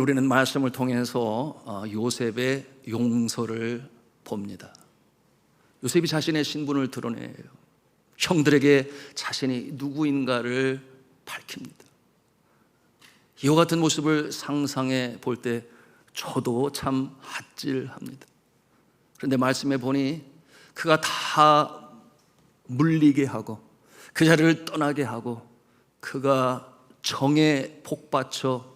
오늘 우리는 말씀을 통해서 요셉의 용서를 봅니다. 요셉이 자신의 신분을 드러내요. 형들에게 자신이 누구인가를 밝힙니다. 이와 같은 모습을 상상해 볼 때 저도 참 아찔합니다. 그런데 말씀해 보니 그가 다 물리게 하고 그 자리를 떠나게 하고 그가 정에 복받쳐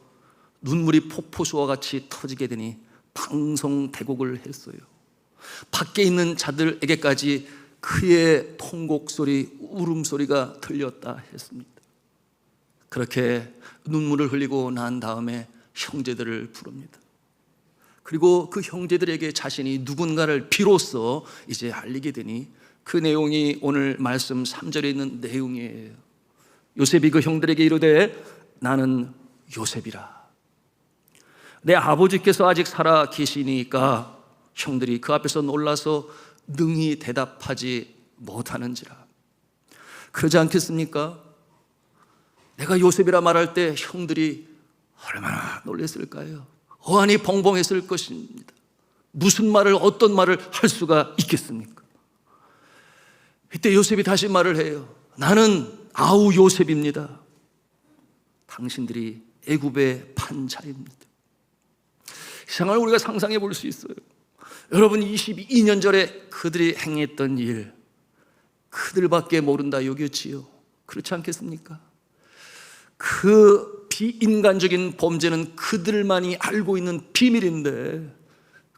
눈물이 폭포수와 같이 터지게 되니 방송대곡을 했어요. 밖에 있는 자들에게까지 그의 통곡소리, 울음소리가 들렸다 했습니다. 그렇게 눈물을 흘리고 난 다음에 형제들을 부릅니다. 그리고 그 형제들에게 자신이 누군가를 비로소 이제 알리게 되니 그 내용이 오늘 말씀 3절에 있는 내용이에요. 요셉이 그 형들에게 이르되 나는 요셉이라. 내 아버지께서 아직 살아 계시니까 형들이 그 앞에서 놀라서 능히 대답하지 못하는지라. 그러지 않겠습니까? 내가 요셉이라 말할 때 형들이 얼마나 놀랐을까요? 어안이 벙벙했을 것입니다. 무슨 말을, 어떤 말을 할 수가 있겠습니까? 이때 요셉이 다시 말을 해요. 나는 아우 요셉입니다. 당신들이 애굽의 판자입니다. 이 상황을 우리가 상상해 볼 수 있어요. 여러분, 22년 전에 그들이 행했던 일, 그들밖에 모른다 여겼지요. 그렇지 않겠습니까? 그 비인간적인 범죄는 그들만이 알고 있는 비밀인데,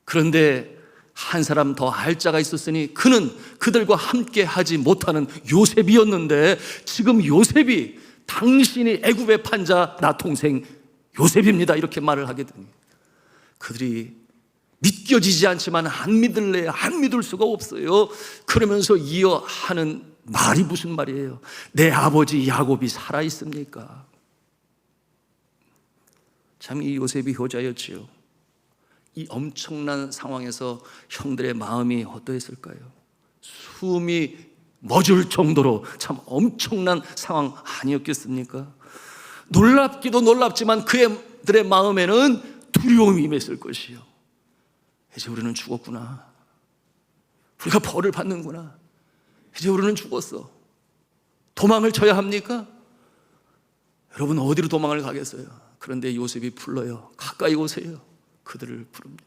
그런데 한 사람 더 알 자가 있었으니 그는 그들과 함께 하지 못하는 요셉이었는데, 지금 요셉이 당신이 애굽의 판자 나 동생 요셉입니다 이렇게 말을 하게 되니 그들이 믿겨지지 않지만 안 믿을래, 안 믿을 수가 없어요. 그러면서 이어 하는 말이 무슨 말이에요? 내 아버지 야곱이 살아있습니까? 참 이 요셉이 효자였지요. 이 엄청난 상황에서 형들의 마음이 어떠했을까요? 숨이 멎을 정도로 참 엄청난 상황 아니었겠습니까? 놀랍기도 놀랍지만 그들의 마음에는 두려움이 임했을 것이요. 이제 우리는 죽었구나. 우리가 벌을 받는구나. 이제 우리는 죽었어. 도망을 쳐야 합니까? 여러분, 어디로 도망을 가겠어요? 그런데 요셉이 불러요. 가까이 오세요. 그들을 부릅니다.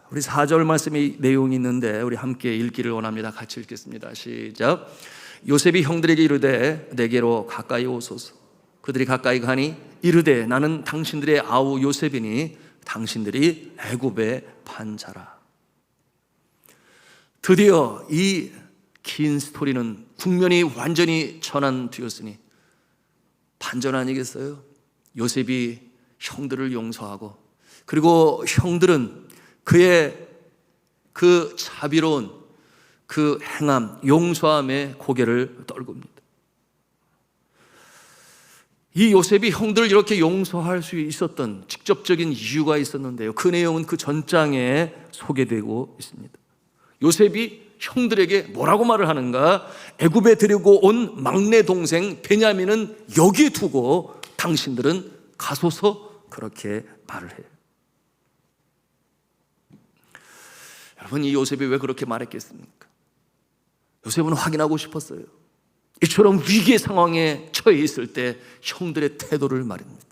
우리 4절 말씀의 내용이 있는데 우리 함께 읽기를 원합니다. 같이 읽겠습니다. 시작. 요셉이 형들에게 이르되 내게로 가까이 오소서. 그들이 가까이 가니 이르되 나는 당신들의 아우 요셉이니 당신들이 애굽의 판자라. 드디어 이 긴 스토리는 국면이 완전히 전환되었으니 반전 아니겠어요? 요셉이 형들을 용서하고, 그리고 형들은 그의 그 자비로운 그 행함, 용서함에 고개를 떨굽니다. 이 요셉이 형들을 이렇게 용서할 수 있었던 직접적인 이유가 있었는데요, 그 내용은 그 전장에 소개되고 있습니다. 요셉이 형들에게 뭐라고 말을 하는가? 애굽에 데리고 온 막내 동생 베냐민은 여기에 두고 당신들은 가소서, 그렇게 말을 해요. 여러분, 이 요셉이 왜 그렇게 말했겠습니까? 요셉은 확인하고 싶었어요. 이처럼 위기의 상황에 처해 있을 때 형들의 태도를 말입니다.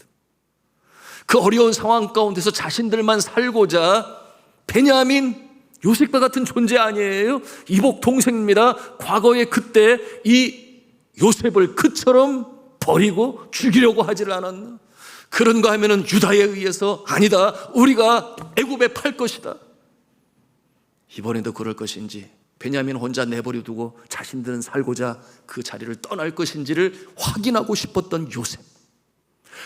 그 어려운 상황 가운데서 자신들만 살고자 베냐민, 요셉과 같은 존재 아니에요? 이복 동생입니다. 과거에 그때 이 요셉을 그처럼 버리고 죽이려고 하지를 않았나? 그런가 하면은 유다에 의해서 아니다, 우리가 애굽에 팔 것이다. 이번에도 그럴 것인지, 베냐민 혼자 내버려 두고 자신들은 살고자 그 자리를 떠날 것인지를 확인하고 싶었던 요셉.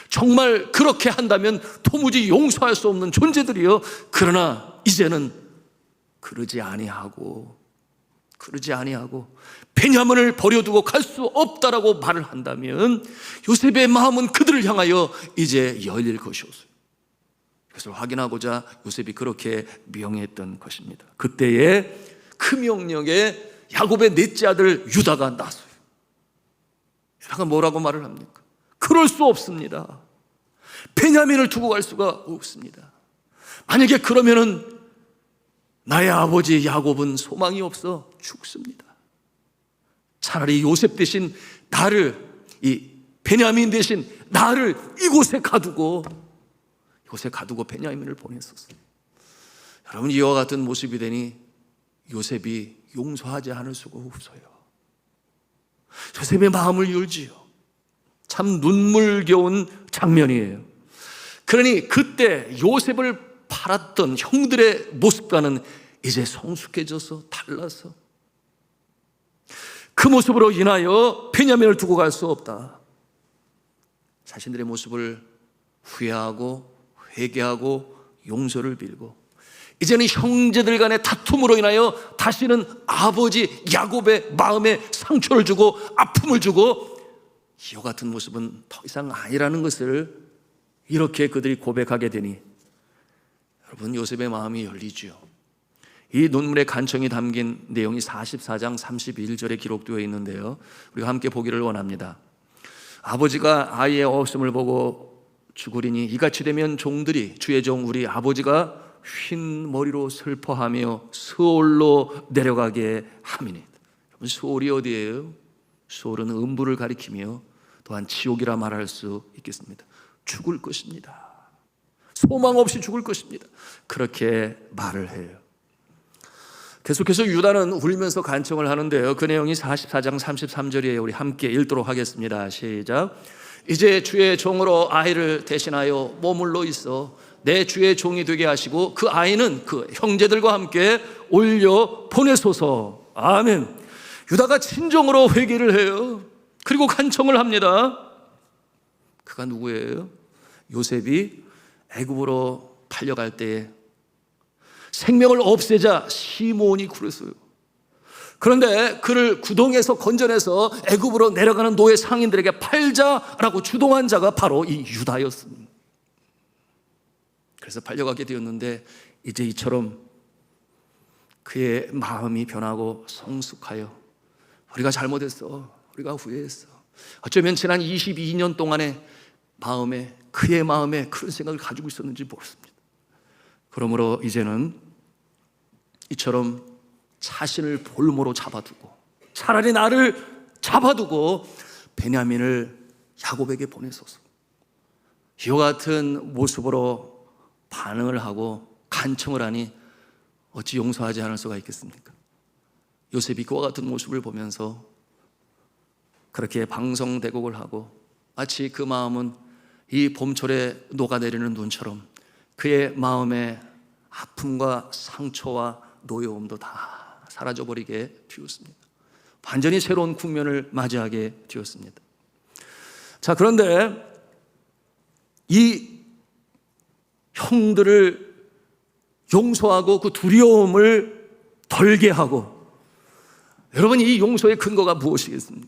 정말 그렇게 한다면 도무지 용서할 수 없는 존재들이요. 그러나 이제는 그러지 아니하고 베냐민을 버려두고 갈 수 없다라고 말을 한다면 요셉의 마음은 그들을 향하여 이제 열릴 것이었어요. 그것을 확인하고자 요셉이 그렇게 명했던 것입니다. 그때에 그 명령에 야곱의 넷째 아들 유다가 나서요. 유다가 뭐라고 말을 합니까? 그럴 수 없습니다. 베냐민을 두고 갈 수가 없습니다. 만약에 그러면은 나의 아버지 야곱은 소망이 없어 죽습니다. 차라리 요셉 대신 나를, 이 베냐민 대신 나를 이곳에 가두고 베냐민을 보냈었어요. 여러분, 이와 같은 모습이 되니 요셉이 용서하지 않을 수가 없어요. 요셉의 마음을 열지요. 참 눈물겨운 장면이에요. 그러니 그때 요셉을 팔았던 형들의 모습과는 이제 성숙해져서 달라서 그 모습으로 인하여 베냐민을 두고 갈 수 없다. 자신들의 모습을 후회하고 회개하고 용서를 빌고 이제는 형제들 간의 다툼으로 인하여 다시는 아버지 야곱의 마음에 상처를 주고 아픔을 주고 이와 같은 모습은 더 이상 아니라는 것을 이렇게 그들이 고백하게 되니 여러분, 요셉의 마음이 열리지요. 이 논문의 간청이 담긴 내용이 44장 31절에 기록되어 있는데요, 우리가 함께 보기를 원합니다. 아버지가 아이의 없음을 보고 죽으리니 이같이 되면 종들이 주의 종 우리 아버지가 흰 머리로 슬퍼하며 스올로 내려가게 함이니. 여러분, 스올이 어디예요? 스올은 음부를 가리키며 또한 지옥이라 말할 수 있겠습니다. 죽을 것입니다. 소망 없이 죽을 것입니다. 그렇게 말을 해요. 계속해서 유다는 울면서 간청을 하는데요, 그 내용이 44장 33절이에요. 우리 함께 읽도록 하겠습니다. 시작. 이제 주의 종으로 아이를 대신하여 머물러 있어 내 주의 종이 되게 하시고 그 아이는 그 형제들과 함께 올려 보내소서. 아멘. 유다가 진정으로 회개를 해요. 그리고 간청을 합니다. 그가 누구예요? 요셉이 애굽으로 팔려갈 때에 생명을 없애자 시몬이 그랬어요. 그런데 그를 구덩이에서 건져내서 애굽으로 내려가는 노예 상인들에게 팔자라고 주동한 자가 바로 이 유다였습니다. 그래서 팔려가게 되었는데 이제 이처럼 그의 마음이 변하고 성숙하여 우리가 잘못했어, 우리가 후회했어, 어쩌면 지난 22년 동안의 마음에, 그의 마음에 그런 생각을 가지고 있었는지 모르겠습니다. 그러므로 이제는 이처럼 자신을 볼모로 잡아두고 차라리 나를 잡아두고 베냐민을 야곱에게 보내소서. 이와 같은 모습으로 반응을 하고 간청을 하니 어찌 용서하지 않을 수가 있겠습니까? 요셉이 그와 같은 모습을 보면서 그렇게 방성대곡을 하고 마치 그 마음은 이 봄철에 녹아내리는 눈처럼 그의 마음의 아픔과 상처와 노여움도 다 사라져버리게 되었습니다. 완전히 새로운 국면을 맞이하게 되었습니다. 자, 그런데 이 형들을 용서하고 그 두려움을 덜게 하고, 여러분, 이 용서의 근거가 무엇이겠습니까?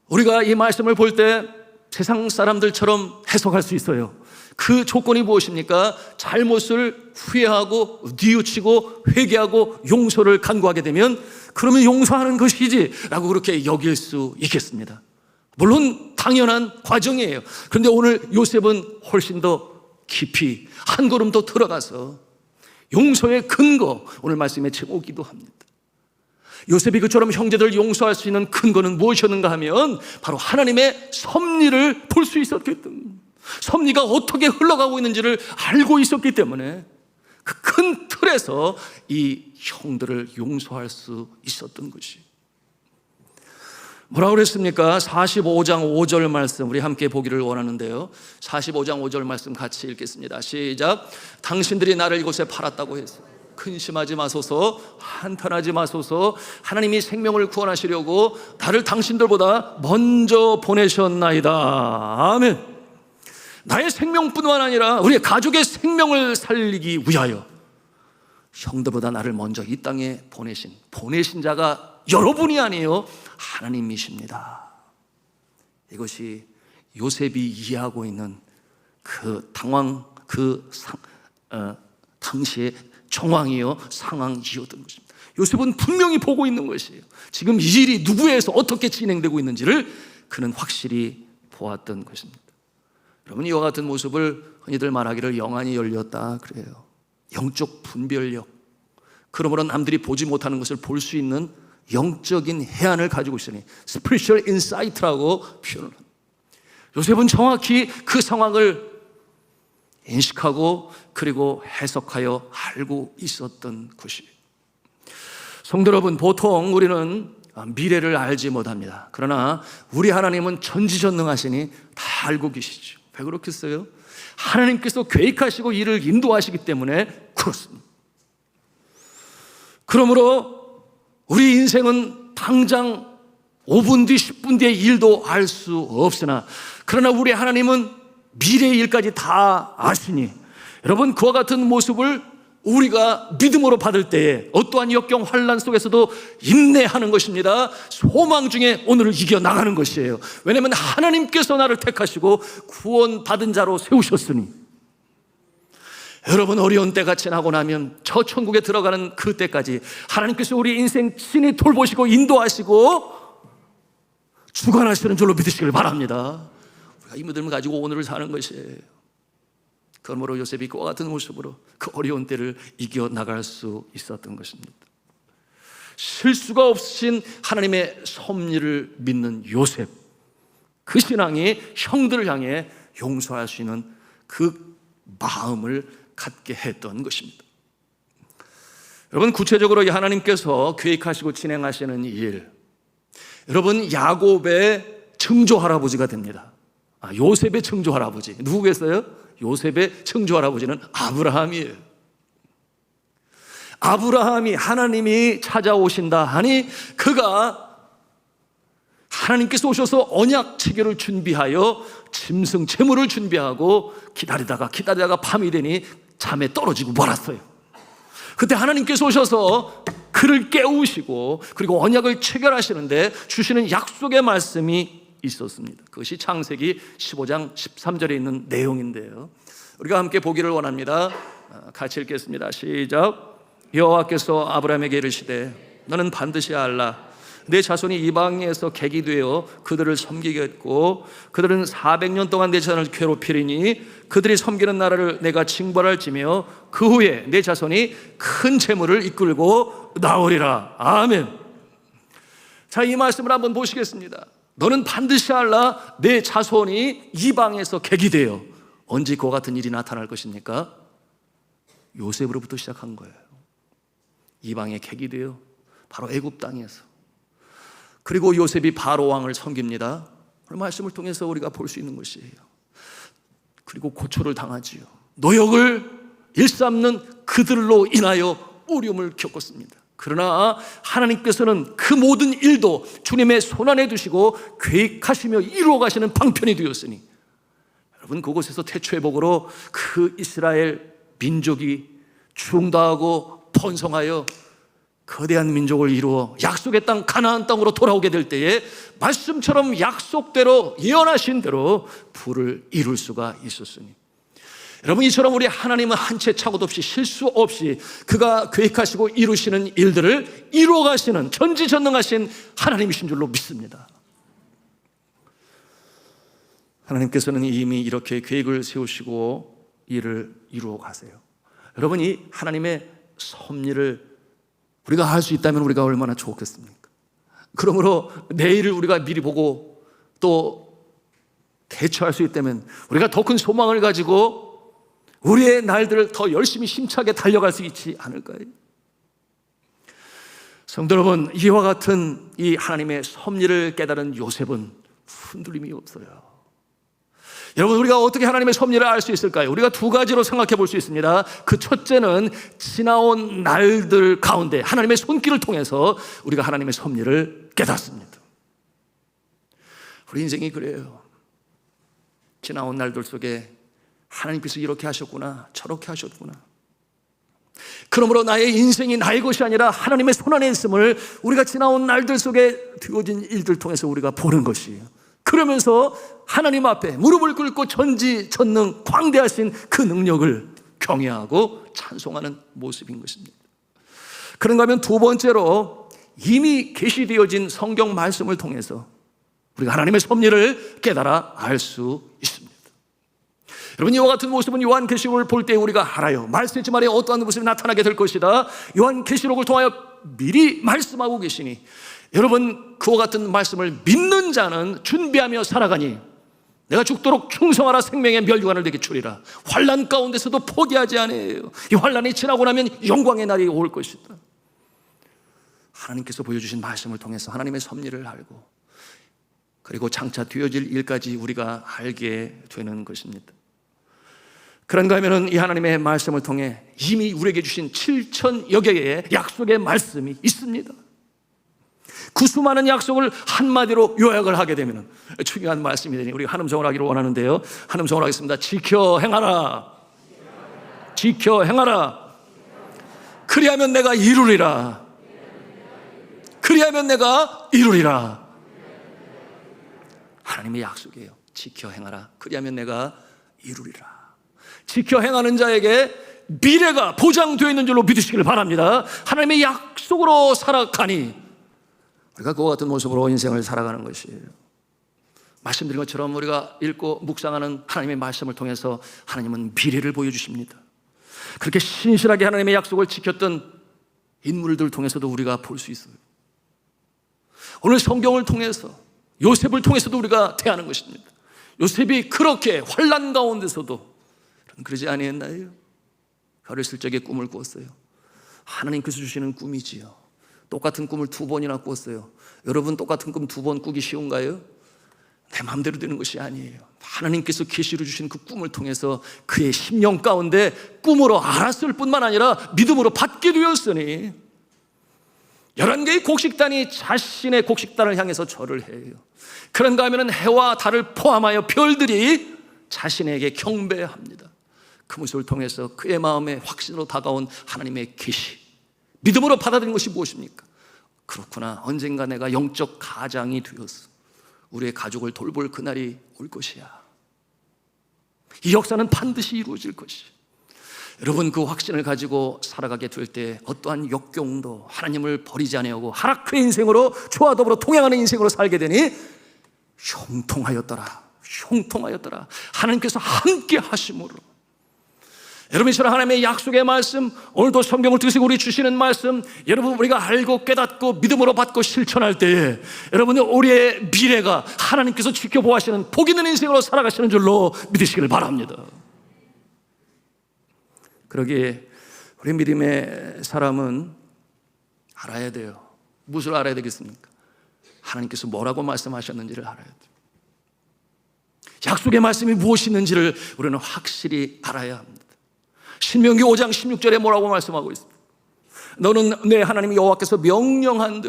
우리가 이 말씀을 볼 때 세상 사람들처럼 해석할 수 있어요. 그 조건이 무엇입니까? 잘못을 후회하고 뉘우치고 회개하고 용서를 간구하게 되면 그러면 용서하는 것이지 라고 그렇게 여길 수 있겠습니다. 물론 당연한 과정이에요. 그런데 오늘 요셉은 훨씬 더 깊이 한 걸음 더 들어가서 용서의 근거, 오늘 말씀의 제목이기도 합니다. 요셉이 그처럼 형제들을 용서할 수 있는 근거는 무엇이었는가 하면 바로 하나님의 섭리를 볼 수 있었기 때문에, 섭리가 어떻게 흘러가고 있는지를 알고 있었기 때문에 그 큰 틀에서 이 형들을 용서할 수 있었던 것이. 뭐라고 그랬습니까? 45장 5절 말씀 우리 함께 보기를 원하는데요, 45장 5절 말씀 같이 읽겠습니다. 시작. 당신들이 나를 이곳에 팔았다고 했어. 근심하지 마소서, 한탄하지 마소서. 하나님이 생명을 구원하시려고 나를 당신들보다 먼저 보내셨나이다. 아멘. 나의 생명뿐만 아니라 우리 가족의 생명을 살리기 위하여 형들보다 나를 먼저 이 땅에 보내신 자가 여러분이 아니에요, 하나님이십니다. 이것이 요셉이 이해하고 있는 그 당시의 정황이요, 상황이었던 것입니다. 요셉은 분명히 보고 있는 것이에요. 지금 이 일이 누구에서 어떻게 진행되고 있는지를 그는 확실히 보았던 것입니다. 여러분, 이와 같은 모습을 흔히들 말하기를 영안이 열렸다 그래요. 영적 분별력. 그러므로 남들이 보지 못하는 것을 볼 수 있는 영적인 해안을 가지고 있으니 spiritual insight라고 표현을 합니다. 요셉은 정확히 그 상황을 인식하고 그리고 해석하여 알고 있었던 것이에요. 성도 여러분, 보통 우리는 미래를 알지 못합니다. 그러나 우리 하나님은 전지전능하시니 다 알고 계시죠. 왜 그렇겠어요? 하나님께서 계획하시고 이를 인도하시기 때문에 그렇습니다. 그러므로 우리 인생은 당장 5분 뒤, 10분 뒤의 일도 알 수 없으나, 그러나 우리 하나님은 미래의 일까지 다 아시니, 여러분, 그와 같은 모습을 우리가 믿음으로 받을 때에 어떠한 역경 환난 속에서도 인내하는 것입니다. 소망 중에 오늘을 이겨나가는 것이에요. 왜냐하면 하나님께서 나를 택하시고 구원받은 자로 세우셨으니. 여러분, 어려운 때가 지나고 나면 저 천국에 들어가는 그 때까지 하나님께서 우리 인생 친히 돌보시고 인도하시고 주관하시는 줄로 믿으시길 바랍니다. 우리가 이 믿음을 가지고 오늘을 사는 것이에요. 그러므로 요셉이 그와 같은 모습으로 그 어려운 때를 이겨나갈 수 있었던 것입니다. 실수가 없으신 하나님의 섭리를 믿는 요셉, 그 신앙이 형들을 향해 용서할 수 있는 그 마음을 갖게 했던 것입니다. 여러분, 구체적으로 하나님께서 계획하시고 진행하시는 일, 여러분, 야곱의 증조 할아버지가 됩니다. 요셉의 증조 할아버지 누구겠어요? 요셉의 증조 할아버지는 아브라함이에요. 아브라함이 하나님이 찾아오신다 하니 그가 하나님께서 오셔서 언약 체결을 준비하여 짐승 제물을 준비하고 기다리다가 밤이 되니 잠에 떨어지고 말았어요. 그때 하나님께서 오셔서 그를 깨우시고 그리고 언약을 체결하시는데 주시는 약속의 말씀이 있었습니다. 그것이 창세기 15장 13절에 있는 내용인데요, 우리가 함께 보기를 원합니다. 같이 읽겠습니다. 시작. 여호와께서 아브라함에게 이르시되 너는 반드시 알라. 내 자손이 이방에서 객이 되어 그들을 섬기겠고 그들은 400년 동안 내 자손을 괴롭히리니 그들이 섬기는 나라를 내가 징벌할지며 그 후에 내 자손이 큰 재물을 이끌고 나오리라. 아멘. 자, 이 말씀을 한번 보시겠습니다. 너는 반드시 알라. 내 자손이 이방에서 객이 되어. 언제 그와 같은 일이 나타날 것입니까? 요셉으로부터 시작한 거예요. 이방의 객이 되어 바로 애굽 땅에서. 그리고 요셉이 바로 왕을 섬깁니다. 오늘 말씀을 통해서 우리가 볼 수 있는 것이에요. 그리고 고초를 당하지요. 노역을 일삼는 그들로 인하여 어려움을 겪었습니다. 그러나 하나님께서는 그 모든 일도 주님의 손안에 두시고 계획하시며 이루어 가시는 방편이 되었으니, 여러분, 그곳에서 태초의 복으로 그 이스라엘 민족이 충다하고 번성하여 거대한 민족을 이루어 약속의 땅 가나안 땅으로 돌아오게 될 때에 말씀처럼 약속대로 예언하신 대로 부를 이룰 수가 있었으니, 여러분, 이처럼 우리 하나님은 한 채 착오도 없이 실수 없이 그가 계획하시고 이루시는 일들을 이루어 가시는 전지전능하신 하나님이신 줄로 믿습니다. 하나님께서는 이미 이렇게 계획을 세우시고 일을 이루어 가세요. 여러분, 이 하나님의 섭리를 우리가 할 수 있다면 우리가 얼마나 좋겠습니까? 그러므로 내일을 우리가 미리 보고 또 대처할 수 있다면 우리가 더 큰 소망을 가지고 우리의 날들을 더 열심히 힘차게 달려갈 수 있지 않을까요? 성도 여러분, 이와 같은 이 하나님의 섭리를 깨달은 요셉은 흔들림이 없어요. 여러분, 우리가 어떻게 하나님의 섭리를 알 수 있을까요? 우리가 두 가지로 생각해 볼 수 있습니다. 그 첫째는 지나온 날들 가운데 하나님의 손길을 통해서 우리가 하나님의 섭리를 깨닫습니다. 우리 인생이 그래요. 지나온 날들 속에 하나님께서 이렇게 하셨구나, 저렇게 하셨구나. 그러므로 나의 인생이 나의 것이 아니라 하나님의 손안에 있음을 우리가 지나온 날들 속에 되어진 일들 통해서 우리가 보는 것이에요. 그러면서 하나님 앞에 무릎을 꿇고 전지전능 광대하신 그 능력을 경외하고 찬송하는 모습인 것입니다. 그런가 하면 두 번째로 이미 계시되어진 성경 말씀을 통해서 우리가 하나님의 섭리를 깨달아 알 수 있습니다. 여러분, 이와 같은 모습은 요한계시록을 볼 때 우리가 알아요. 말씀했지 말에 어떠한 모습이 나타나게 될 것이다. 요한계시록을 통하여 미리 말씀하고 계시니 여러분, 그와 같은 말씀을 믿는 자는 준비하며 살아가니 내가 죽도록 충성하라, 생명의 멸류관을 내게 주리라. 환난 가운데서도 포기하지 아니에요. 이 환난이 지나고 나면 영광의 날이 올 것이다. 하나님께서 보여주신 말씀을 통해서 하나님의 섭리를 알고 그리고 장차 되어질 일까지 우리가 알게 되는 것입니다. 그런가 하면은 이 하나님의 말씀을 통해 이미 우리에게 주신 7천여 개의 약속의 말씀이 있습니다. 그 수많은 약속을 한마디로 요약을 하게 되면 중요한 말씀이 되니 우리가 한음성을 하기를 원하는데요. 한음성을 하겠습니다. 지켜 행하라. 지켜 행하라. 그리하면 내가 이루리라. 그리하면 내가 이루리라. 하나님의 약속이에요. 지켜 행하라. 그리하면 내가 이루리라. 지켜 행하는 자에게 미래가 보장되어 있는 줄로 믿으시기를 바랍니다. 하나님의 약속으로 살아가니 우리가 그와 같은 모습으로 인생을 살아가는 것이에요. 말씀드린 것처럼 우리가 읽고 묵상하는 하나님의 말씀을 통해서 하나님은 미래를 보여주십니다. 그렇게 신실하게 하나님의 약속을 지켰던 인물들 통해서도 우리가 볼 수 있어요. 오늘 성경을 통해서 요셉을 통해서도 우리가 대하는 것입니다. 요셉이 그렇게 환난 가운데서도 그러지 아니했나요? 어렸을 적에 꿈을 꾸었어요. 하나님께서 주시는 꿈이지요. 똑같은 꿈을 2번이나 꾸었어요. 여러분, 똑같은 꿈 2번 꾸기 쉬운가요? 내 마음대로 되는 것이 아니에요. 하나님께서 계시로 주신 그 꿈을 통해서 그의 심령 가운데 꿈으로 알았을 뿐만 아니라 믿음으로 받게 되었으니 11개의 곡식단이 자신의 곡식단을 향해서 절을 해요. 그런가 하면 해와 달을 포함하여 별들이 자신에게 경배합니다. 그 모습을 통해서 그의 마음에 확신으로 다가온 하나님의 계시, 믿음으로 받아들인 것이 무엇입니까? 그렇구나, 언젠가 내가 영적 가장이 되었어. 우리의 가족을 돌볼 그날이 올 것이야. 이 역사는 반드시 이루어질 것이야. 여러분, 그 확신을 가지고 살아가게 될 때 어떠한 역경도 하나님을 버리지 아니하고 하락의 인생으로 주와 더불어 동행하는 인생으로 살게 되니 형통하였더라. 형통하였더라. 하나님께서 함께 하심으로. 여러분, 이처럼 하나님의 약속의 말씀, 오늘도 성경을 드시고 우리 주시는 말씀, 여러분 우리가 알고 깨닫고 믿음으로 받고 실천할 때에 여러분의 우리의 미래가 하나님께서 지켜보시는 복 있는 인생으로 살아가시는 줄로 믿으시기를 바랍니다. 그러기에 우리 믿음의 사람은 알아야 돼요. 무엇을 알아야 되겠습니까? 하나님께서 뭐라고 말씀하셨는지를 알아야 돼요. 약속의 말씀이 무엇이 있는지를 우리는 확실히 알아야 합니다. 신명기 5장 16절에 뭐라고 말씀하고 있습니다? 너는 내 하나님 여호와께서 명령한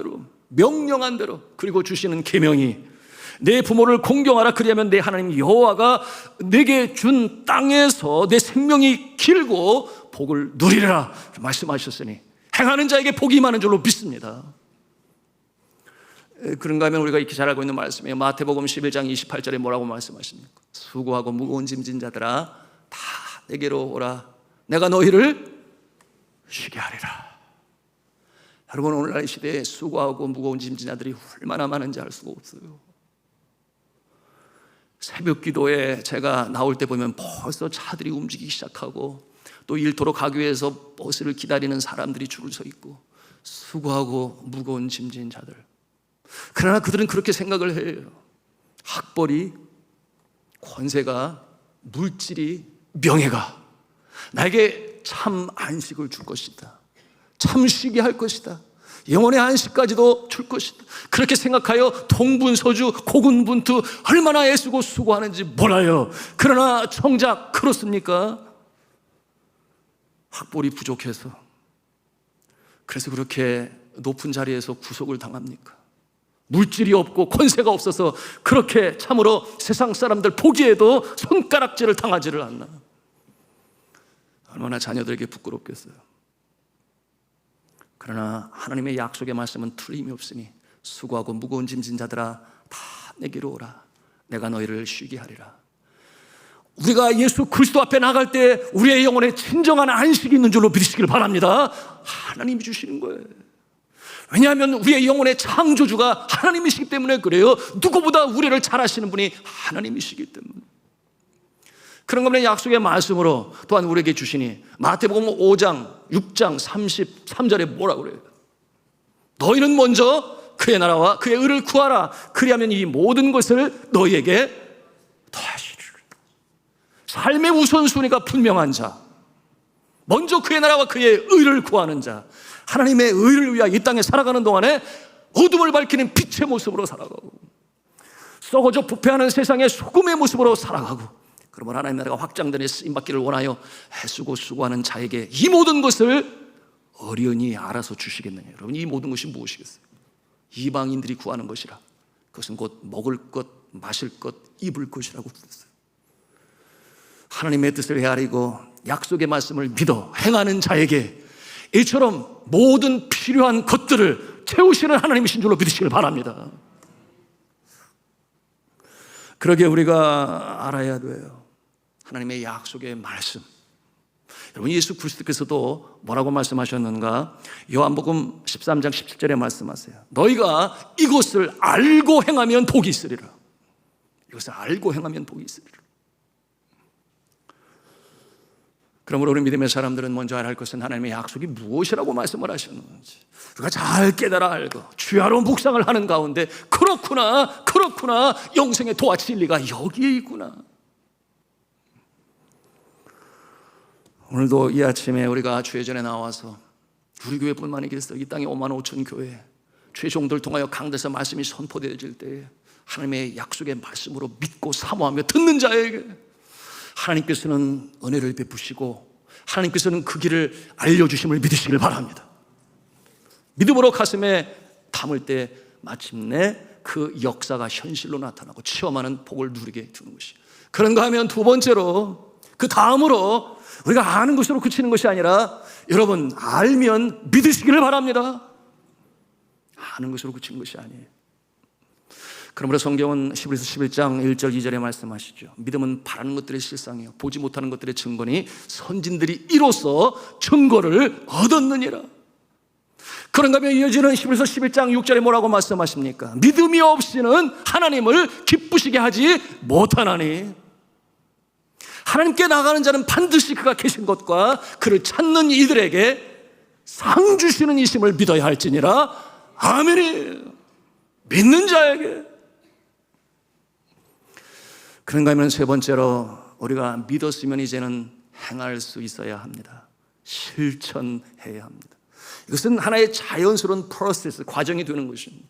대로 그리고 주시는 계명이 내 부모를 공경하라. 그리하면 내 하나님 여호와가 내게 준 땅에서 내 생명이 길고 복을 누리라 말씀하셨으니 행하는 자에게 복이 많은 줄로 믿습니다. 그런가 하면 우리가 익히 잘 알고 있는 말씀이에요. 마태복음 11장 28절에 뭐라고 말씀하십니까? 수고하고 무거운 짐진 자들아 다 내게로 오라. 내가 너희를 쉬게 하리라. 여러분, 오늘날 시대에 수고하고 무거운 짐진 자들이 얼마나 많은지 알 수가 없어요. 새벽 기도에 제가 나올 때 보면 벌써 차들이 움직이기 시작하고 또 일터로 가기 위해서 버스를 기다리는 사람들이 줄을 서 있고 수고하고 무거운 짐진 자들. 그러나 그들은 그렇게 생각을 해요. 학벌이, 권세가, 물질이, 명예가 나에게 참 안식을 줄 것이다. 참 쉬게 할 것이다. 영혼의 안식까지도 줄 것이다. 그렇게 생각하여 동분서주, 고군분투 얼마나 애쓰고 수고하는지 몰라요. 그러나 정작 그렇습니까? 학벌이 부족해서 그래서 그렇게 높은 자리에서 구속을 당합니까? 물질이 없고 권세가 없어서 그렇게 참으로 세상 사람들 보기에도 손가락질을 당하지를 않나. 얼마나 자녀들에게 부끄럽겠어요. 그러나 하나님의 약속의 말씀은 틀림이 없으니 수고하고 무거운 짐진 자들아 다 내게로 오라. 내가 너희를 쉬게 하리라. 우리가 예수 그리스도 앞에 나갈 때 우리의 영혼에 진정한 안식이 있는 줄로 믿으시기를 바랍니다. 하나님이 주시는 거예요. 왜냐하면 우리의 영혼의 창조주가 하나님이시기 때문에 그래요. 누구보다 우리를 잘 아시는 분이 하나님이시기 때문에. 그런 것은 약속의 말씀으로 또한 우리에게 주시니 마태복음 5장 6장 33절에 뭐라고 그래요? 너희는 먼저 그의 나라와 그의 의를 구하라. 그리하면 이 모든 것을 너희에게 더하시리라. 삶의 우선순위가 분명한 자, 먼저 그의 나라와 그의 의를 구하는 자, 하나님의 의를 위하여 이 땅에 살아가는 동안에 어둠을 밝히는 빛의 모습으로 살아가고, 썩어져 부패하는 세상의 소금의 모습으로 살아가고, 그러면 하나님 나라가 확장되는 쓰임받기를 원하여 애쓰고 수고하는 자에게 이 모든 것을 어련히 알아서 주시겠느냐. 여러분, 이 모든 것이 무엇이겠어요? 이방인들이 구하는 것이라. 그것은 곧 먹을 것, 마실 것, 입을 것이라고 그랬어요. 하나님의 뜻을 헤아리고 약속의 말씀을 믿어 행하는 자에게 이처럼 모든 필요한 것들을 채우시는 하나님이신 줄로 믿으시길 바랍니다. 그러게 우리가 알아야 돼요. 하나님의 약속의 말씀. 여러분, 예수 그리스도께서도 뭐라고 말씀하셨는가? 요한복음 13장 17절에 말씀하세요. 너희가 이것을 알고 행하면 복이 있으리라. 이것을 알고 행하면 복이 있으리라. 그러므로 우리 믿음의 사람들은 먼저 알아야 할 것은 하나님의 약속이 무엇이라고 말씀을 하셨는지 우리가 잘 깨달아 알고 주야로 묵상을 하는 가운데 그렇구나 영생의 도와 진리가 여기에 있구나. 오늘도 이 아침에 우리가 주의 전에 나와서 우리 교회뿐만 아니겠어, 이 땅에 5만 5천 교회 주의 종들 통하여 강대에서 말씀이 선포되어질 때에 하나님의 약속의 말씀으로 믿고 사모하며 듣는 자에게 하나님께서는 은혜를 베푸시고 하나님께서는 그 길을 알려주심을 믿으시길 바랍니다. 믿음으로 가슴에 담을 때 마침내 그 역사가 현실로 나타나고 체험하는 복을 누리게 되는 것이. 그런가 하면 두 번째로, 그 다음으로 우리가 아는 것으로 그치는 것이 아니라 여러분, 알면 믿으시기를 바랍니다. 아는 것으로 그치는 것이 아니에요. 그러므로 성경은 히브리서 11장 1절 2절에 말씀하시죠. 믿음은 바라는 것들의 실상이요 보지 못하는 것들의 증거니 선진들이 이로써 증거를 얻었느니라. 그런가 하면 이어지는 히브리서 11장 6절에 뭐라고 말씀하십니까? 믿음이 없이는 하나님을 기쁘시게 하지 못하나니. 하나님께 나가는 자는 반드시 그가 계신 것과 그를 찾는 이들에게 상 주시는 이심을 믿어야 할지니라. 아멘이. 믿는 자에게. 그런가 하면 세 번째로 우리가 믿었으면 이제는 행할 수 있어야 합니다. 실천해야 합니다. 이것은 하나의 자연스러운 프로세스, 과정이 되는 것입니다.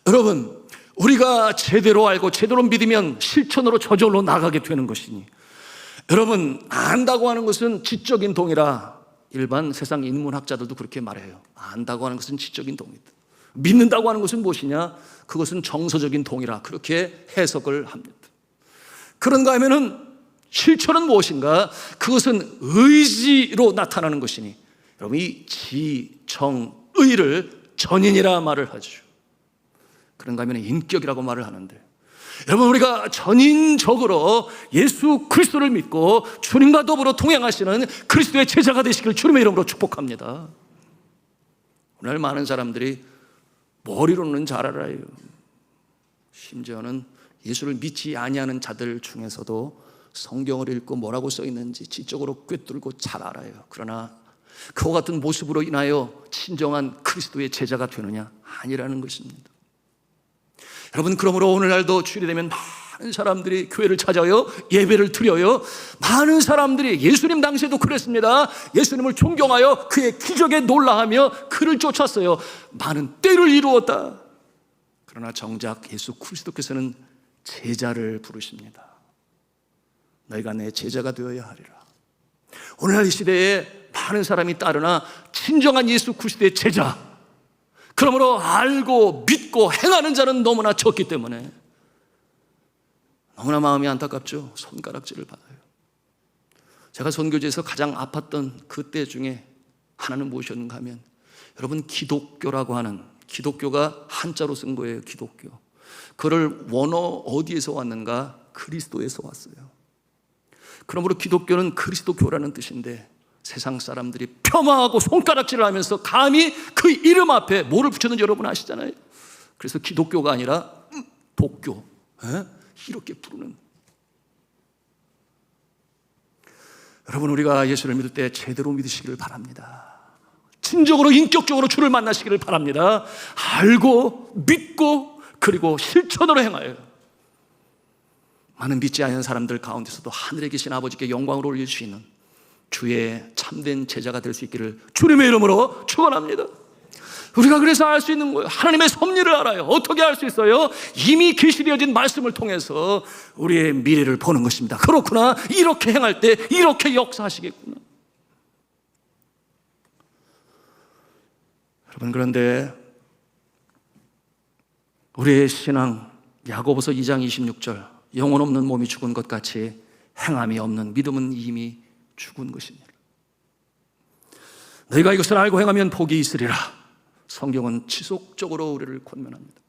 여러분, 우리가 제대로 알고 제대로 믿으면 실천으로 저절로 나가게 되는 것이니, 여러분, 안다고 하는 것은 지적인 동의라 일반 세상 인문학자들도 그렇게 말해요. 안다고 하는 것은 지적인 동의다. 믿는다고 하는 것은 무엇이냐? 그것은 정서적인 동의라 그렇게 해석을 합니다. 그런가 하면은 실천은 무엇인가? 그것은 의지로 나타나는 것이니, 여러분, 이 지, 정, 의를 전인이라 말을 하죠. 그런가 하면 인격이라고 말을 하는데, 여러분, 우리가 전인적으로 예수 그리스도를 믿고 주님과 더불어 동행하시는 그리스도의 제자가 되시길 주님의 이름으로 축복합니다. 오늘 많은 사람들이 머리로는 잘 알아요. 심지어는 예수를 믿지 아니하는 자들 중에서도 성경을 읽고 뭐라고 써 있는지 지적으로 꿰뚫고 잘 알아요. 그러나 그와 같은 모습으로 인하여 진정한 그리스도의 제자가 되느냐? 아니라는 것입니다. 여러분, 그러므로 오늘날도 주일이 되면 많은 사람들이 교회를 찾아요, 예배를 드려요. 많은 사람들이 예수님 당시에도 그랬습니다. 예수님을 존경하여 그의 기적에 놀라하며 그를 쫓았어요. 많은 때를 이루었다. 그러나 정작 예수 그리스도께서는 제자를 부르십니다. 너희가 내 제자가 되어야 하리라. 오늘날 이 시대에 많은 사람이 따르나 진정한 예수 그리스도의 제자, 그러므로 알고 믿고 행하는 자는 너무나 적기 때문에 너무나 마음이 안타깝죠. 손가락질을 받아요. 제가 선교지에서 가장 아팠던 그때 중에 하나는 무엇이었는가 하면, 여러분, 기독교라고 하는, 기독교가 한자로 쓴 거예요. 기독교. 그를 원어 어디에서 왔는가? 그리스도에서 왔어요. 그러므로 기독교는 그리스도교라는 뜻인데, 세상 사람들이 폄하하고 손가락질을 하면서 감히 그 이름 앞에 뭐를 붙였는지 여러분 아시잖아요. 그래서 기독교가 아니라 독교, 이렇게 부르는. 여러분, 우리가 예수를 믿을 때 제대로 믿으시기를 바랍니다. 진정으로 인격적으로 주를 만나시기를 바랍니다. 알고 믿고 그리고 실천으로 행하여 많은 믿지 않는 사람들 가운데서도 하늘에 계신 아버지께 영광을 올릴 수 있는 주의 참된 제자가 될 수 있기를 주님의 이름으로 축원합니다. 우리가 그래서 알 수 있는 거예요. 하나님의 섭리를 알아요. 어떻게 알 수 있어요? 이미 계시되어진 말씀을 통해서 우리의 미래를 보는 것입니다. 그렇구나, 이렇게 행할 때 이렇게 역사하시겠구나. 여러분, 그런데 우리의 신앙, 야고보서 2장 26절, 영혼 없는 몸이 죽은 것 같이 행함이 없는 믿음은 이미 죽은 것이니라. 너희가 이것을 알고 행하면 복이 있으리라. 성경은 지속적으로 우리를 권면합니다.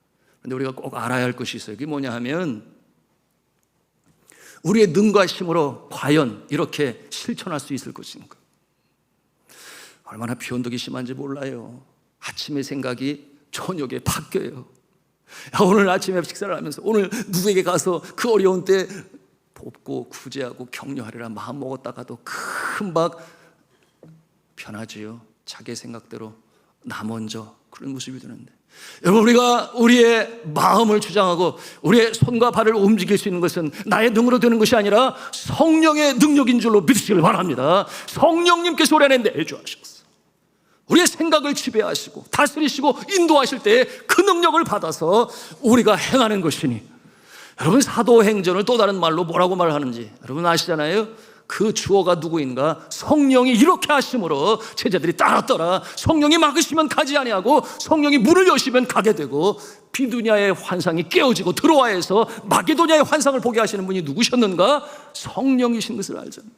그런데 우리가 꼭 알아야 할 것이 있어요. 그게 뭐냐 하면 우리의 능과 힘으로 과연 이렇게 실천할 수 있을 것인가. 얼마나 변덕이 심한지 몰라요. 아침에 생각이 저녁에 바뀌어요. 오늘 아침에 식사를 하면서 오늘 누구에게 가서 그 어려운 때 돕고 구제하고 격려하리라 마음 먹었다가도 금방 변하지요. 자기 생각대로 나 먼저 그런 모습이 되는데, 여러분, 우리가 우리의 마음을 주장하고 우리의 손과 발을 움직일 수 있는 것은 나의 능으로 되는 것이 아니라 성령의 능력인 줄로 믿으시길 바랍니다. 성령님께서 우리 안에 내주하셨어. 우리의 생각을 지배하시고 다스리시고 인도하실 때 그 능력을 받아서 우리가 행하는 것이니, 여러분, 사도행전을 또 다른 말로 뭐라고 말하는지 여러분 아시잖아요. 그 주어가 누구인가? 성령이 이렇게 하심으로 제자들이 따랐더라. 성령이 막으시면 가지 아니하고 성령이 문을 여시면 가게 되고, 비두냐의 환상이 깨어지고 드로아에서 마게도냐의 환상을 보게 하시는 분이 누구셨는가? 성령이신 것을 알잖아요.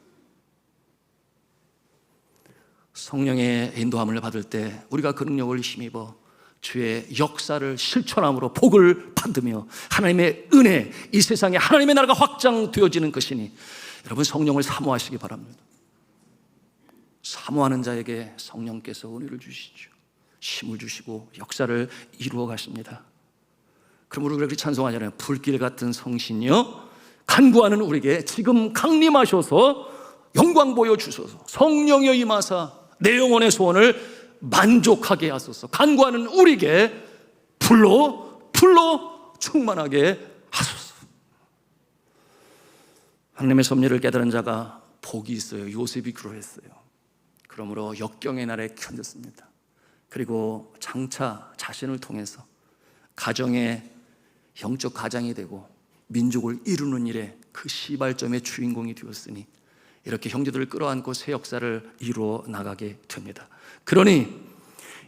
성령의 인도함을 받을 때 우리가 그 능력을 힘입어 주의 역사를 실천함으로 복을 받으며 하나님의 은혜, 이 세상에 하나님의 나라가 확장되어지는 것이니, 여러분, 성령을 사모하시기 바랍니다. 사모하는 자에게 성령께서 은혜를 주시죠. 힘을 주시고 역사를 이루어 가십니다. 그럼 우리가 그렇게 찬송하잖아요. 불길 같은 성신이여 간구하는 우리에게 지금 강림하셔서 영광 보여주소서. 성령이여 임하사 내 영혼의 소원을 만족하게 하소서. 간구하는 우리에게 불로 충만하게 하소서. 하나님의 섭리를 깨달은 자가 복이 있어요. 요셉이 그러했어요. 그러므로 역경의 날에 견뎠습니다. 그리고 장차 자신을 통해서 가정의 영적 가장이 되고 민족을 이루는 일에 그 시발점의 주인공이 되었으니 이렇게 형제들을 끌어안고 새 역사를 이루어 나가게 됩니다. 그러니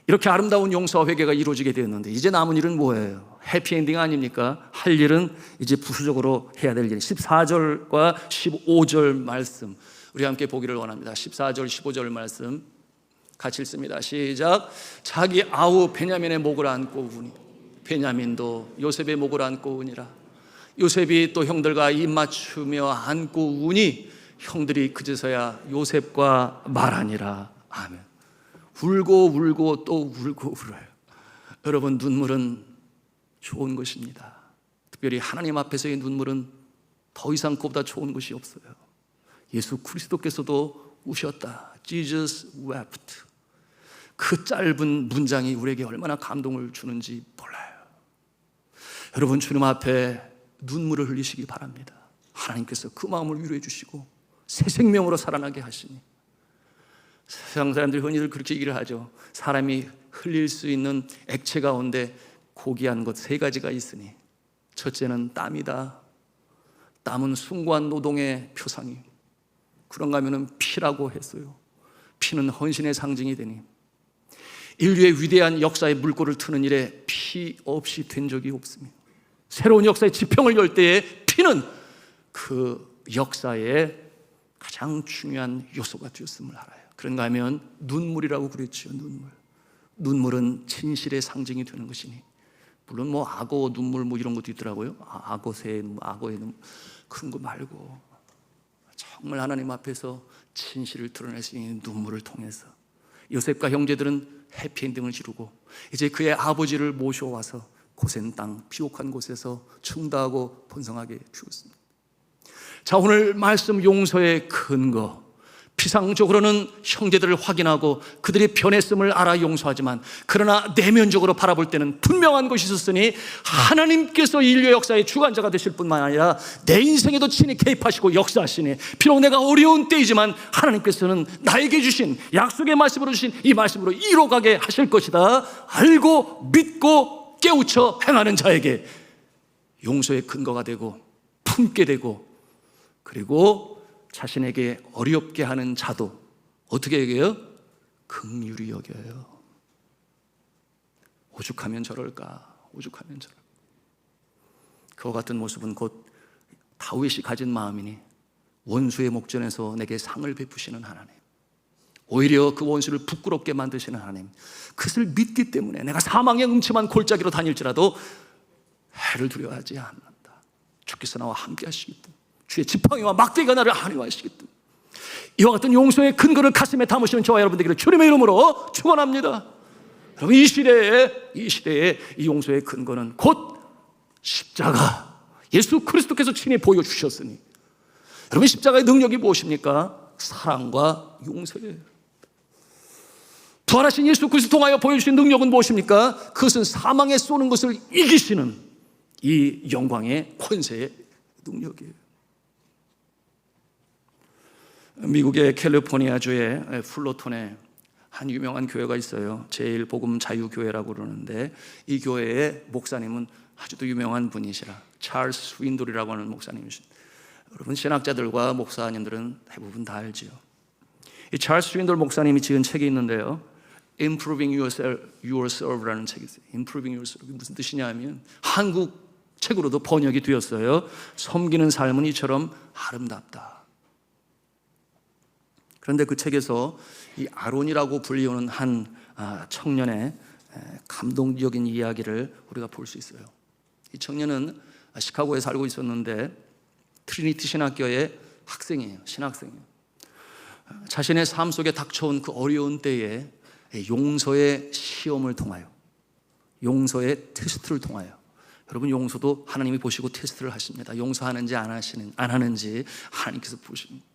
이렇게 아름다운 용서와 회개가 이루어지게 되었는데 이제 남은 일은 뭐예요? 해피엔딩 아닙니까? 할 일은 이제 부수적으로 해야 될 일. 14절과 15절 말씀 우리 함께 보기를 원합니다. 14절 15절 말씀 같이 읽습니다. 시작. 자기 아우 베냐민의 목을 안고 우니 베냐민도 요셉의 목을 안고 우니라. 요셉이 또 형들과 입 맞추며 안고 우니 형들이 그제서야 요셉과 말하니라. 아멘. 울고 또 울고 울어요. 여러분, 눈물은 좋은 것입니다. 특별히 하나님 앞에서의 눈물은 더 이상 그보다 좋은 것이 없어요. 예수 그리스도께서도 우셨다. Jesus wept. 그 짧은 문장이 우리에게 얼마나 감동을 주는지 몰라요. 여러분, 주님 앞에 눈물을 흘리시기 바랍니다. 하나님께서 그 마음을 위로해 주시고 새 생명으로 살아나게 하시니, 세상 사람들이 흔히들 그렇게 얘기를 하죠. 사람이 흘릴 수 있는 액체 가운데 고귀한 것 세 가지가 있으니 첫째는 땀이다. 땀은 숭고한 노동의 표상이, 그런가 하면 피라고 했어요. 피는 헌신의 상징이 되니 인류의 위대한 역사의 물꼬를 트는 일에 피 없이 된 적이 없습니다. 새로운 역사의 지평을 열 때에 피는 그 역사의 가장 중요한 요소가 되었음을 알아요. 그런가 하면 눈물이라고 그랬죠. 눈물은 진실의 상징이 되는 것이니, 물론 뭐 악어 눈물 뭐 이런 것도 있더라고요. 악어새, 악어의 눈물, 그런 거 말고 정말 하나님 앞에서 진실을 드러낼 수 있는 눈물을 통해서 요셉과 형제들은 해피엔딩을 지르고 이제 그의 아버지를 모셔와서 고센 땅, 비옥한 곳에서 충다하고 번성하게 주었습니다. 자, 오늘 말씀 용서의 근거, 피상적으로는 형제들을 확인하고 그들의 변했음을 알아 용서하지만 그러나 내면적으로 바라볼 때는 분명한 것이 있었으니 하나님께서 인류 역사의 주관자가 되실 뿐만 아니라 내 인생에도 친히 개입하시고 역사하시니 비록 내가 어려운 때이지만 하나님께서는 나에게 주신 약속의 말씀으로 주신 이 말씀으로 이뤄가게 하실 것이다 알고 믿고 깨우쳐 행하는 자에게 용서의 근거가 되고 품게 되고, 그리고 자신에게 어렵게 하는 자도 어떻게 여겨요? 긍휼히 여겨요. 오죽하면 저럴까, 오죽하면 저럴까. 그와 같은 모습은 곧 다윗이 가진 마음이니 원수의 목전에서 내게 상을 베푸시는 하나님, 오히려 그 원수를 부끄럽게 만드시는 하나님, 그것을 믿기 때문에 내가 사망의 음침한 골짜기로 다닐지라도 해를 두려워하지 않는다. 주께서 나와 함께 하시겠다. 주의 지팡이와 막대기가 나를 안위하시겠다. 이와 같은 용서의 근거를 가슴에 담으시는 저와 여러분들에게 주님의 이름으로 축원합니다. 여러분, 이 시대에 이 용서의 근거는 곧 십자가, 예수 그리스도께서 친히 보여주셨으니, 여러분, 십자가의 능력이 무엇입니까? 사랑과 용서예요. 부활하신 예수 그리스도 통하여 보여주신 능력은 무엇입니까? 그것은 사망에 쏘는 것을 이기시는 이 영광의 권세의 능력이에요. 미국의 캘리포니아주의 플로톤에 한 유명한 교회가 있어요. 제일복음자유교회라고 그러는데 이 교회의 목사님은 아주도 유명한 분이시라 찰스 스윈돌이라고 하는 목사님이십니다. 여러분, 신학자들과 목사님들은 대부분 다 알지요. 이 찰스 스윈돌 목사님이 지은 책이 있는데요, Improving Yourself라는 책이 있어요. Improving Yourself, 무슨 뜻이냐 하면 한국 책으로도 번역이 되었어요. 섬기는 삶은 이처럼 아름답다. 그런데 그 책에서 이 아론이라고 불리우는 한 청년의 감동적인 이야기를 우리가 볼 수 있어요. 이 청년은 시카고에 살고 있었는데 트리니티 신학교의 학생이에요. 신학생이에요. 자신의 삶 속에 닥쳐온 그 어려운 때에 용서의 시험을 통하여, 용서의 테스트를 통하여, 여러분, 용서도 하나님이 보시고 테스트를 하십니다. 용서하는지 안 하는지 하나님께서 보십니다.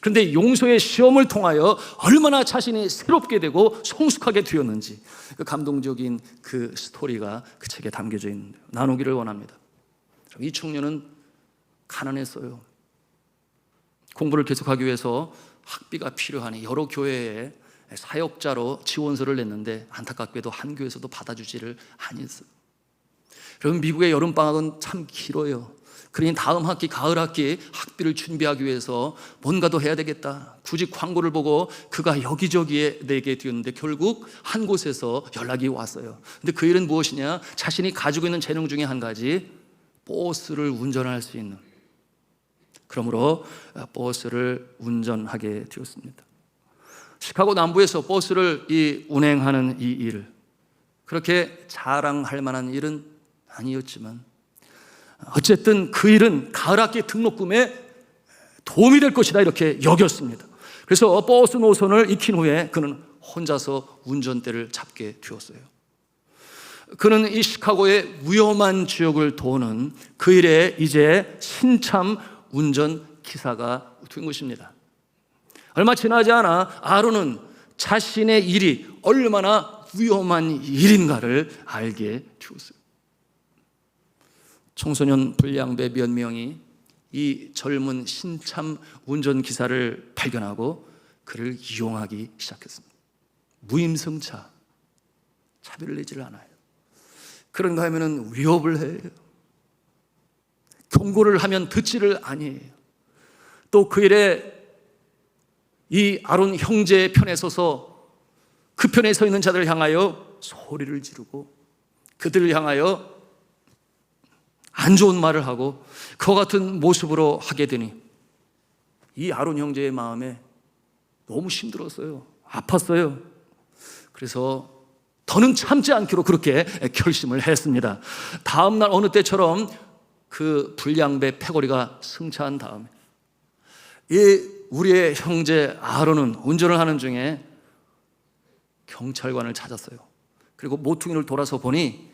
그런데 용서의 시험을 통하여 얼마나 자신이 새롭게 되고 성숙하게 되었는지, 그 감동적인 그 스토리가 그 책에 담겨져 있는데요, 나누기를 원합니다. 이 청년은 가난했어요. 공부를 계속하기 위해서 학비가 필요하니 여러 교회에 사역자로 지원서를 냈는데 안타깝게도 한 교회에서도 받아주지를 아니했어요. 여러분, 미국의 여름방학은 참 길어요. 그러니 다음 학기, 가을 학기 학비를 준비하기 위해서 뭔가 더 해야 되겠다. 굳이 광고를 보고 그가 여기저기에 내게 되었는데 결국 한 곳에서 연락이 왔어요. 근데 그 일은 무엇이냐? 자신이 가지고 있는 재능 중에 한 가지, 버스를 운전할 수 있는. 그러므로 버스를 운전하게 되었습니다. 시카고 남부에서 버스를 운행하는 이 일을 그렇게 자랑할 만한 일은 아니었지만 어쨌든 그 일은 가을 학기 등록금에 도움이 될 것이다 이렇게 여겼습니다. 그래서 버스 노선을 익힌 후에 그는 혼자서 운전대를 잡게 되었어요. 그는 이 시카고의 위험한 지역을 도는 그 일에 이제 신참 운전 기사가 된 것입니다. 얼마 지나지 않아 아론은 자신의 일이 얼마나 위험한 일인가를 알게 되었어요. 청소년 불량배 몇 명이 이 젊은 신참 운전기사를 발견하고 그를 이용하기 시작했습니다. 무임승차, 차별을 내지를 않아요. 그런가 하면 위협을 해요. 경고를 하면 듣지를 아니에요. 또 그 일에 이 아론 형제의 편에 서서 그 편에 서 있는 자들을 향하여 소리를 지르고 그들을 향하여 안 좋은 말을 하고 그와 같은 모습으로 하게 되니 이 아론 형제의 마음에 너무 힘들었어요. 아팠어요. 그래서 더는 참지 않기로 그렇게 결심을 했습니다. 다음 날 어느 때처럼 그 불량배 패거리가 승차한 다음에 우리의 형제 아론은 운전을 하는 중에 경찰관을 찾았어요. 그리고 모퉁이를 돌아서 보니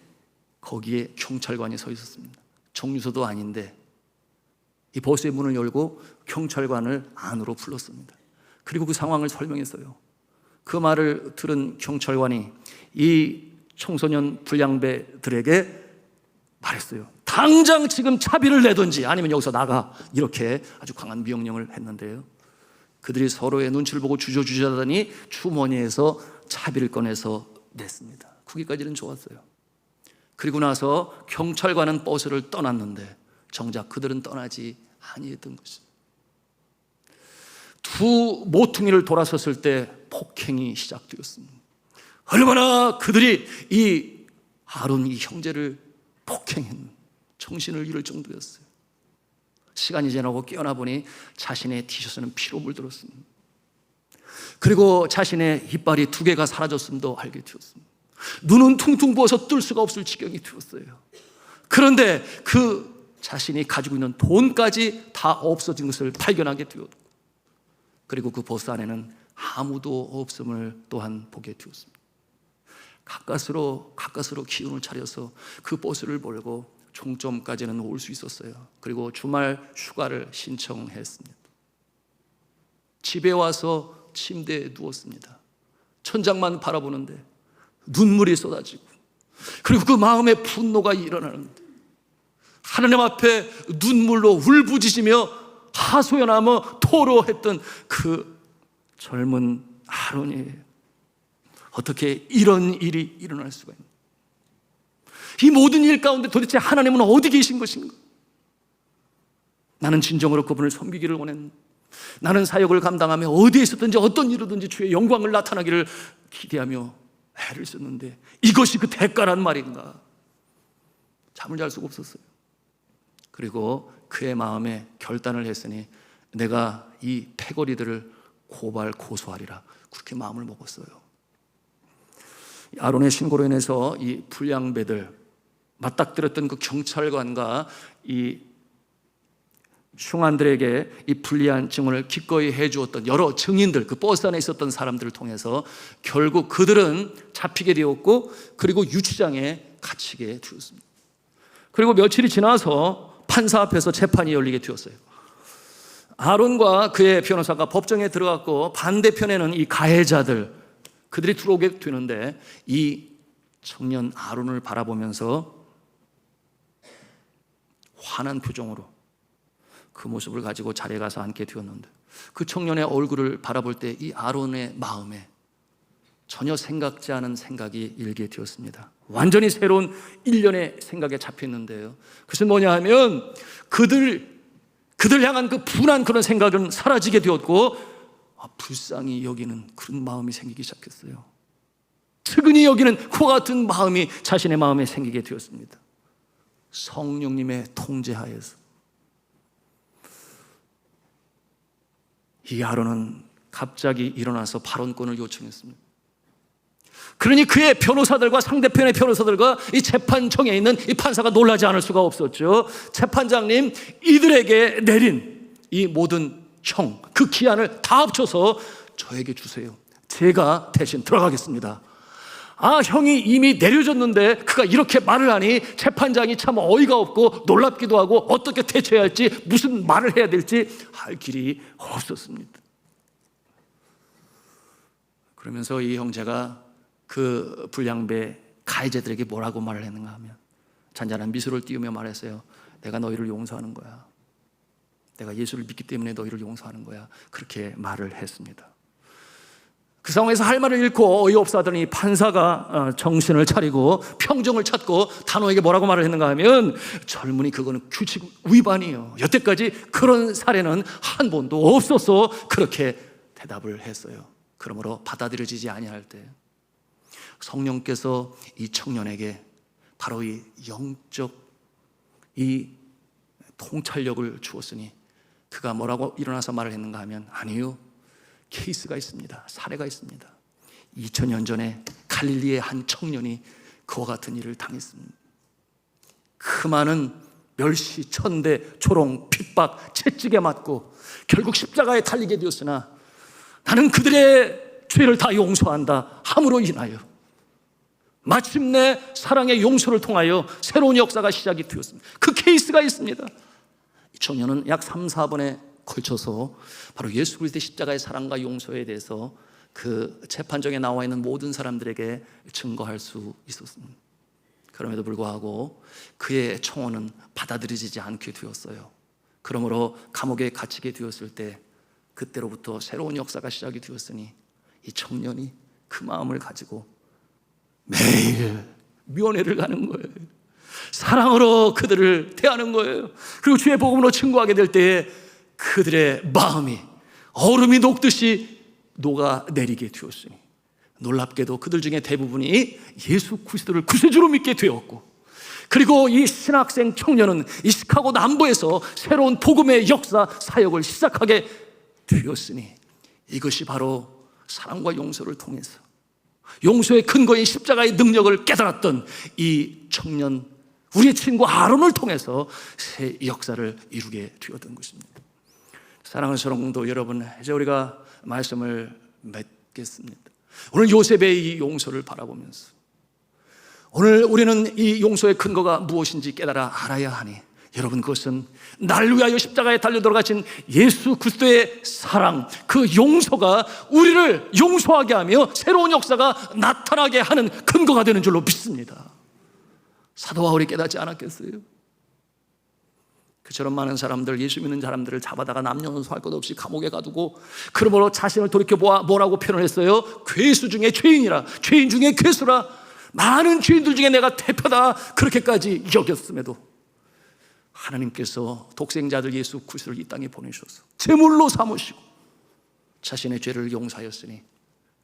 거기에 경찰관이 서 있었습니다. 정류소도 아닌데 이 버스의 문을 열고 경찰관을 안으로 불렀습니다. 그리고 그 상황을 설명했어요. 그 말을 들은 경찰관이 이 청소년 불량배들에게 말했어요. 당장 지금 차비를 내든지 아니면 여기서 나가, 이렇게 아주 강한 명령을 했는데요, 그들이 서로의 눈치를 보고 주저주저하더니 주머니에서 차비를 꺼내서 냈습니다. 거기까지는 좋았어요. 그리고 나서 경찰관은 버스를 떠났는데 정작 그들은 떠나지 아니했던 것입니다. 두 모퉁이를 돌아섰을 때 폭행이 시작되었습니다. 얼마나 그들이 이 아론, 이 형제를 폭행했는, 정신을 잃을 정도였어요. 시간이 지나고 깨어나 보니 자신의 티셔츠는 피로 물들었습니다. 그리고 자신의 이빨이 2개가 사라졌음도 알게 되었습니다. 눈은 퉁퉁 부어서 뜰 수가 없을 지경이 되었어요. 그런데 그 자신이 가지고 있는 돈까지 다 없어진 것을 발견하게 되었고, 그리고 그 버스 안에는 아무도 없음을 또한 보게 되었습니다. 가까스로 기운을 차려서 그 버스를 몰고 종점까지는 올 수 있었어요. 그리고 주말 휴가를 신청했습니다. 집에 와서 침대에 누웠습니다. 천장만 바라보는데 눈물이 쏟아지고, 그리고 그 마음에 분노가 일어나는데 하나님 앞에 눈물로 울부짖으며 하소연하며 토로했던 그 젊은 아론이에요. 어떻게 이런 일이 일어날 수가 있나? 이 모든 일 가운데 도대체 하나님은 어디 계신 것인가? 나는 진정으로 그분을 섬기기를 원했는데, 나는 사역을 감당하며 어디에 있었든지 어떤 일이든지 주의 영광을 나타나기를 기대하며 애를 썼는데 이것이 그 대가란 말인가? 잠을 잘 수가 없었어요. 그리고 그의 마음에 결단을 했으니 내가 이 패거리들을 고소하리라, 그렇게 마음을 먹었어요. 아론의 신고로 인해서 이 불량배들, 맞닥뜨렸던 그 경찰관과 이 흉안들에게 이 불리한 증언을 기꺼이 해주었던 여러 증인들, 그 버스 안에 있었던 사람들을 통해서 결국 그들은 잡히게 되었고, 그리고 유치장에 갇히게 되었습니다. 그리고 며칠이 지나서 판사 앞에서 재판이 열리게 되었어요. 아론과 그의 변호사가 법정에 들어갔고, 반대편에는 이 가해자들, 그들이 들어오게 되는데 이 청년 아론을 바라보면서 환한 표정으로 그 모습을 가지고 자리에 가서 앉게 되었는데, 그 청년의 얼굴을 바라볼 때 이 아론의 마음에 전혀 생각지 않은 생각이 일게 되었습니다. 완전히 새로운 일련의 생각에 잡혔는데요, 그것은 뭐냐 하면 그들 향한 그 분한 그런 생각은 사라지게 되었고, 불쌍히 여기는 그런 마음이 생기기 시작했어요. 측은히 여기는 그와 같은 마음이 자신의 마음에 생기게 되었습니다. 성령님의 통제하에서 이 아론은 갑자기 일어나서 발언권을 요청했습니다. 그러니 그의 변호사들과 상대편의 변호사들과 이 재판정에 있는 이 판사가 놀라지 않을 수가 없었죠. 재판장님, 이들에게 내린 이 모든 그 기한을 다 합쳐서 저에게 주세요. 제가 대신 들어가겠습니다. 형이 이미 내려졌는데 그가 이렇게 말을 하니 재판장이 참 어이가 없고 놀랍기도 하고 어떻게 대처해야 할지, 무슨 말을 해야 될지 할 길이 없었습니다. 그러면서 이 형제가 그 불량배 가해자들에게 뭐라고 말을 했는가 하면 잔잔한 미소를 띄우며 말했어요. 내가 너희를 용서하는 거야. 내가 예수를 믿기 때문에 너희를 용서하는 거야. 그렇게 말을 했습니다. 그 상황에서 할 말을 잃고 어이없어 하더니 판사가 정신을 차리고 평정을 찾고 단호에게 뭐라고 말을 했는가 하면, 젊은이, 그거는 규칙 위반이에요. 여태까지 그런 사례는 한 번도 없어서 그렇게 대답을 했어요. 그러므로 받아들여지지 아니할 때 성령께서 이 청년에게 바로 이 영적 이 통찰력을 주었으니 그가 뭐라고 일어나서 말을 했는가 하면, 아니요, 케이스가 있습니다. 사례가 있습니다. 2000년 전에 갈릴리의 한 청년이 그와 같은 일을 당했습니다. 그 많은 멸시, 천대, 조롱, 핍박, 채찍에 맞고 결국 십자가에 달리게 되었으나 나는 그들의 죄를 다 용서한다 함으로 인하여 마침내 사랑의 용서를 통하여 새로운 역사가 시작이 되었습니다. 그 케이스가 있습니다. 이 청년은 약 3, 4번의 걸쳐서 바로 예수 그리스도의 십자가의 사랑과 용서에 대해서 그 재판정에 나와 있는 모든 사람들에게 증거할 수 있었습니다. 그럼에도 불구하고 그의 청혼은 받아들여지지 않게 되었어요. 그러므로 감옥에 갇히게 되었을 때 그때로부터 새로운 역사가 시작이 되었으니 이 청년이 그 마음을 가지고 매일 면회를 가는 거예요. 사랑으로 그들을 대하는 거예요. 그리고 주의 복음으로 증거하게 될 때에 그들의 마음이 얼음이 녹듯이 녹아내리게 되었으니 놀랍게도 그들 중에 대부분이 예수 그리스도를 구세주로 믿게 되었고, 그리고 이 신학생 청년은 이 시카고 남부에서 새로운 복음의 역사 사역을 시작하게 되었으니 이것이 바로 사랑과 용서를 통해서 용서의 근거인 십자가의 능력을 깨달았던 이 청년, 우리의 친구 아론을 통해서 새 역사를 이루게 되었던 것입니다. 사랑하는 성도 여러분, 이제 우리가 말씀을 맺겠습니다. 오늘 요셉의 이 용서를 바라보면서 오늘 우리는 이 용서의 근거가 무엇인지 깨달아 알아야 하니, 여러분, 그것은 나를 위하여 십자가에 달려 돌아가신 예수 그리스도의 사랑, 그 용서가 우리를 용서하게 하며 새로운 역사가 나타나게 하는 근거가 되는 줄로 믿습니다. 사도 바울이 깨닫지 않았겠어요? 그처럼 많은 사람들, 예수 믿는 사람들을 잡아다가 남녀노소 할 것 없이 감옥에 가두고, 그러므로 자신을 돌이켜보아 뭐라고 표현을 했어요? 괴수 중에 죄인이라, 죄인 중에 괴수라, 많은 죄인들 중에 내가 대표다, 그렇게까지 여겼음에도 하나님께서 독생자들 예수 그리스도를 이 땅에 보내셔서 제물로 삼으시고 자신의 죄를 용서하였으니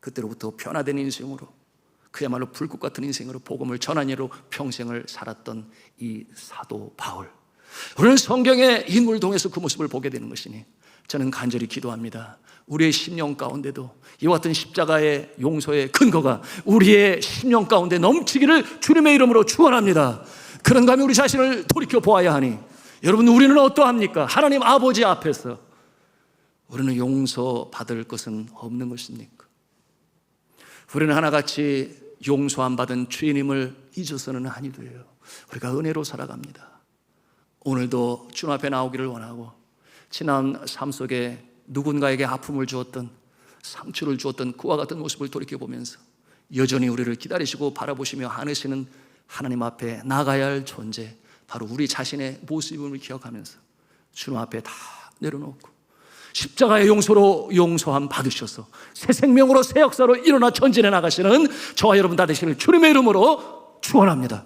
그때로부터 변화된 인생으로, 그야말로 불꽃 같은 인생으로 복음을 전한 예로 평생을 살았던 이 사도 바울, 우리는 성경의 인물을 통해서 그 모습을 보게 되는 것이니 저는 간절히 기도합니다. 우리의 심령 가운데도 이와 같은 십자가의 용서의 근거가 우리의 심령 가운데 넘치기를 주님의 이름으로 축원합니다. 그런가 하면 우리 자신을 돌이켜 보아야 하니, 여러분, 우리는 어떠합니까? 하나님 아버지 앞에서 우리는 용서받을 것은 없는 것입니까? 우리는 하나같이 용서 안 받은 죄인임을 잊어서는 아니 돼요. 우리가 은혜로 살아갑니다. 오늘도 주님 앞에 나오기를 원하고, 지난 삶 속에 누군가에게 아픔을 주었던, 상처를 주었던 그와 같은 모습을 돌이켜보면서 여전히 우리를 기다리시고 바라보시며 안으시는 하나님 앞에 나가야 할 존재, 바로 우리 자신의 모습을 기억하면서 주님 앞에 다 내려놓고 십자가의 용서로 용서함 받으셔서 새 생명으로 새 역사로 일어나 전진해 나가시는 저와 여러분 다 되시는 주님의 이름으로 축원합니다.